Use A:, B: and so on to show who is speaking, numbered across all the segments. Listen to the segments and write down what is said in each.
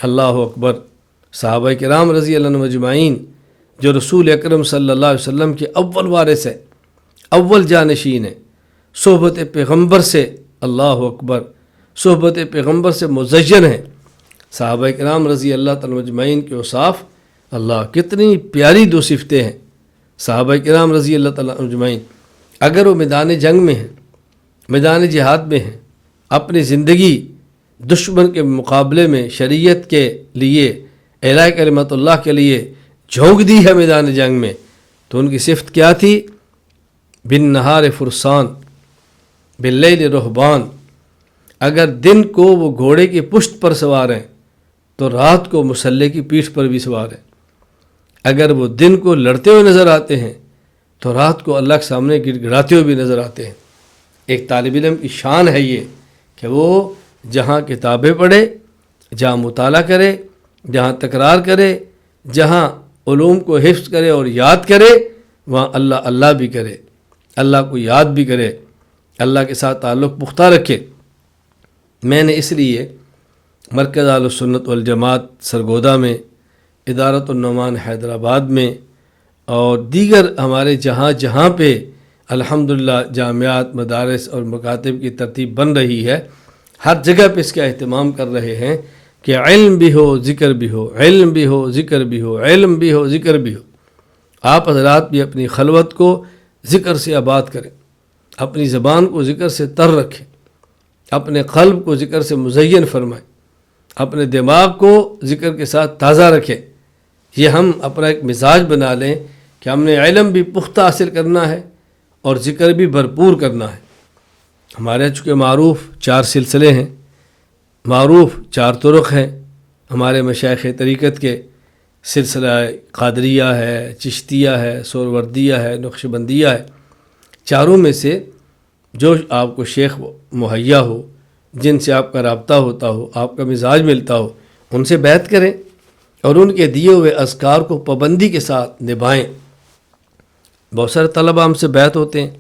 A: اللہ اکبر۔ صحابہ کرام رضی اللہ عنہم اجمعین جو رسول اکرم صلی اللہ علیہ وسلم کے اول وارث ہے، اول جانشین ہے، صحبت پیغمبر سے، اللہ اکبر، صحبت پیغمبر سے مزین ہے۔ صحابہ کرام رضی اللہ تعالیٰ اجمعین کے اوصاف، اللہ کتنی پیاری دو صفتیں ہیں صحابہ کرام رضی اللہ تعالیٰ اجمعین۔ اگر وہ میدان جنگ میں ہیں، میدان جہاد میں ہیں، اپنی زندگی دشمن کے مقابلے میں شریعت کے لیے، اعلاء کلمت اللہ کے لیے جھونک دی ہے میدان جنگ میں، تو ان کی صفت کیا تھی؟ بالنہار فرسان باللیل رہبان۔ اگر دن کو وہ گھوڑے کی پشت پر سوار ہیں تو رات کو مسلح کی پیٹھ پر بھی سوار ہیں۔ اگر وہ دن کو لڑتے ہوئے نظر آتے ہیں تو رات کو اللہ کے سامنے گڑ گڑاتے ہوئے بھی نظر آتے ہیں۔ ایک طالب علم کی شان ہے یہ کہ وہ جہاں کتابیں پڑھے، جہاں مطالعہ کرے، جہاں تکرار کرے، جہاں علوم کو حفظ کرے اور یاد کرے، وہاں اللہ اللہ بھی کرے، اللہ کو یاد بھی کرے، اللہ کے ساتھ تعلق پختہ رکھے۔ میں نے اس لیے مرکز اہل سنت والجماعت سرگودا میں، ادارۃ النعمان حیدرآباد میں، اور دیگر ہمارے جہاں پہ الحمدللہ جامعات، مدارس اور مکاتب کی ترتیب بن رہی ہے، ہر جگہ پہ اس کا اہتمام کر رہے ہیں کہ علم بھی ہو، ذکر بھی ہو، علم بھی ہو، ذکر بھی ہو، علم بھی ہو، ذکر بھی ہو۔ آپ حضرات بھی اپنی خلوت کو ذکر سے آباد کریں، اپنی زبان کو ذکر سے تر رکھیں، اپنے قلب کو ذکر سے مزین فرمائیں، اپنے دماغ کو ذکر کے ساتھ تازہ رکھیں۔ یہ ہم اپنا ایک مزاج بنا لیں کہ ہم نے علم بھی پختہ حاصل کرنا ہے اور ذکر بھی بھرپور کرنا ہے۔ ہمارے چونکہ معروف 4 سلسلے ہیں، معروف 4 طرق ہیں ہمارے مشائخ طریقت کے، سلسلہ قادریہ ہے، چشتیہ ہے، سہروردیہ ہے، نقشبندیہ ہے۔ چاروں میں سے جو آپ کو شیخ مہیا ہو، جن سے آپ کا رابطہ ہوتا ہو، آپ کا مزاج ملتا ہو، ان سے بیعت کریں اور ان کے دیے ہوئے اذکار کو پابندی کے ساتھ نبھائیں۔ بہت سارے طلبہ ہم سے بیعت ہوتے ہیں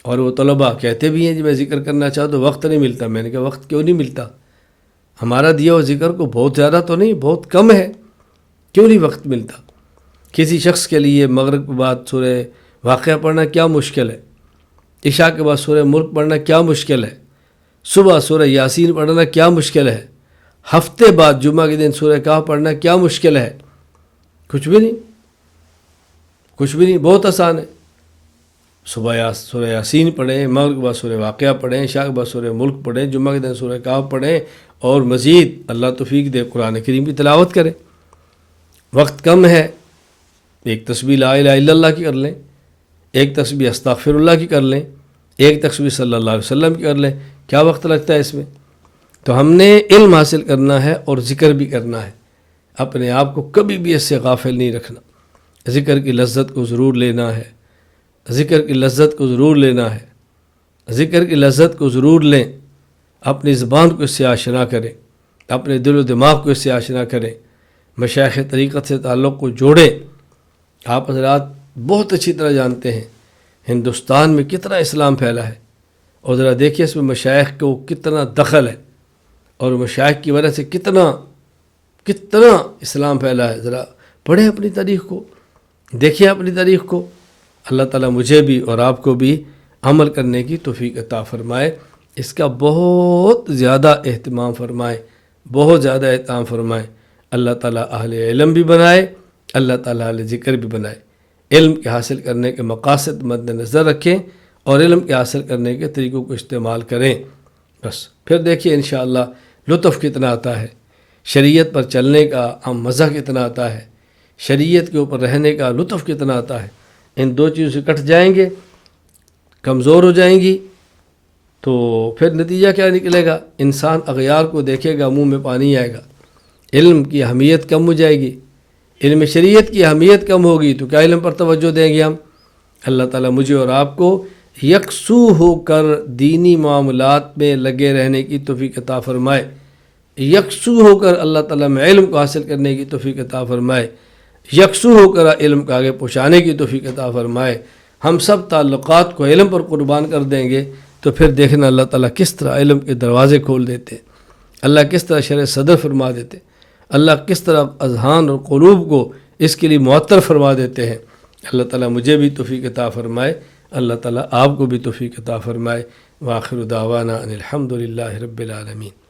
A: اور وہ طلبہ کہتے بھی ہیں جی میں ذکر کرنا چاہتا تو وقت نہیں ملتا۔ میں نے کہا وقت کیوں نہیں ملتا؟ ہمارا دیا ہوا ذکر کو بہت زیادہ تو نہیں، بہت کم ہے، کیوں نہیں وقت ملتا؟ کسی شخص کے لیے مغرب کے بعد سورہ واقعہ پڑھنا کیا مشکل ہے، عشاء کے بعد سورہ ملک پڑھنا کیا مشکل ہے، صبح سورہ یاسین پڑھنا کیا مشکل ہے، ہفتے بعد جمعہ کے دن سورہ کہف پڑھنا کیا مشکل ہے؟ کچھ بھی نہیں، کچھ بھی نہیں، بہت آسان ہے۔ صبح سورہ یاسین پڑھیں، مغرب کے بعد سورہ واقعہ پڑھیں، عشاء کے بعد سورہ ملک پڑھیں، جمعہ کے دن سورہ کہف پڑھیں، اور مزید اللہ توفیق دے قرآن کریم کی تلاوت کریں۔ وقت کم ہے، ایک تسبیح لا الہ الا اللہ کی کر لیں، ایک تسبیح استغفر اللہ کی کر لیں، ایک تسبیح صلی اللہ علیہ وسلم کی کر لیں، کیا وقت لگتا ہے اس میں؟ تو ہم نے علم حاصل کرنا ہے اور ذکر بھی کرنا ہے، اپنے آپ کو کبھی بھی اس سے غافل نہیں رکھنا۔ ذکر کی لذت کو ضرور لینا ہے، ذکر کی لذت کو ضرور لینا ہے، ذکر کی لذت کو ضرور لیں۔ اپنی زبان کو اس سے آشنا کریں، اپنے دل و دماغ کو اس سے آشنا کریں، مشائخ طریقت سے تعلق کو جوڑیں۔ آپ حضرات بہت اچھی طرح جانتے ہیں ہندوستان میں کتنا اسلام پھیلا ہے، اور ذرا دیکھیے اس میں مشائخ کو کتنا دخل ہے، اور مشائخ کی وجہ سے کتنا اسلام پھیلا ہے۔ ذرا پڑھیں اپنی تاریخ کو، دیکھیں اپنی تاریخ کو۔ اللہ تعالیٰ مجھے بھی اور آپ کو بھی عمل کرنے کی توفیق عطا فرمائے، اس کا بہت زیادہ اہتمام فرمائے، بہت زیادہ اہتمام فرمائے۔ اللہ تعالیٰ اہل علم بھی بنائے، اللہ تعالیٰ اہل ذکر بھی بنائے۔ علم کے حاصل کرنے کے مقاصد مد نظر رکھیں اور علم کے حاصل کرنے کے طریقوں کو استعمال کریں، بس پھر دیکھیے انشاءاللہ لطف کتنا آتا ہے، شریعت پر چلنے کا ہم مزہ کتنا آتا ہے، شریعت کے اوپر رہنے کا لطف کتنا آتا ہے۔ ان 2 چیزوں سے کٹ جائیں گے، کمزور ہو جائیں گی، تو پھر نتیجہ کیا نکلے گا؟ انسان اغیار کو دیکھے گا، منہ میں پانی آئے گا، علم کی اہمیت کم ہو جائے گی، علم شریعت کی اہمیت کم ہوگی تو کیا علم پر توجہ دیں گے ہم؟ اللہ تعالیٰ مجھے اور آپ کو یکسو ہو کر دینی معاملات میں لگے رہنے کی توفیق عطا فرمائے، یکسو ہو کر اللہ تعالیٰ میں علم کو حاصل کرنے کی توفیق عطا فرمائے، یکسو ہو کر علم کو آگے پہنچانے کی توفیق عطا فرمائے۔ ہم سب تعلقات کو علم پر قربان کر دیں گے تو پھر دیکھنا اللہ تعالیٰ کس طرح علم کے دروازے کھول دیتے، اللہ کس طرح شرح صدر فرما دیتے، اللہ کس طرح اذہان اور قلوب کو اس کے لیے معطر فرما دیتے ہیں۔ اللہ تعالیٰ مجھے بھی توفیق عطا فرمائے، اللہ تعالیٰ آپ کو بھی توفیق عطا فرمائے۔ وآخر دعوانا ان الحمد للہ رب العالمین۔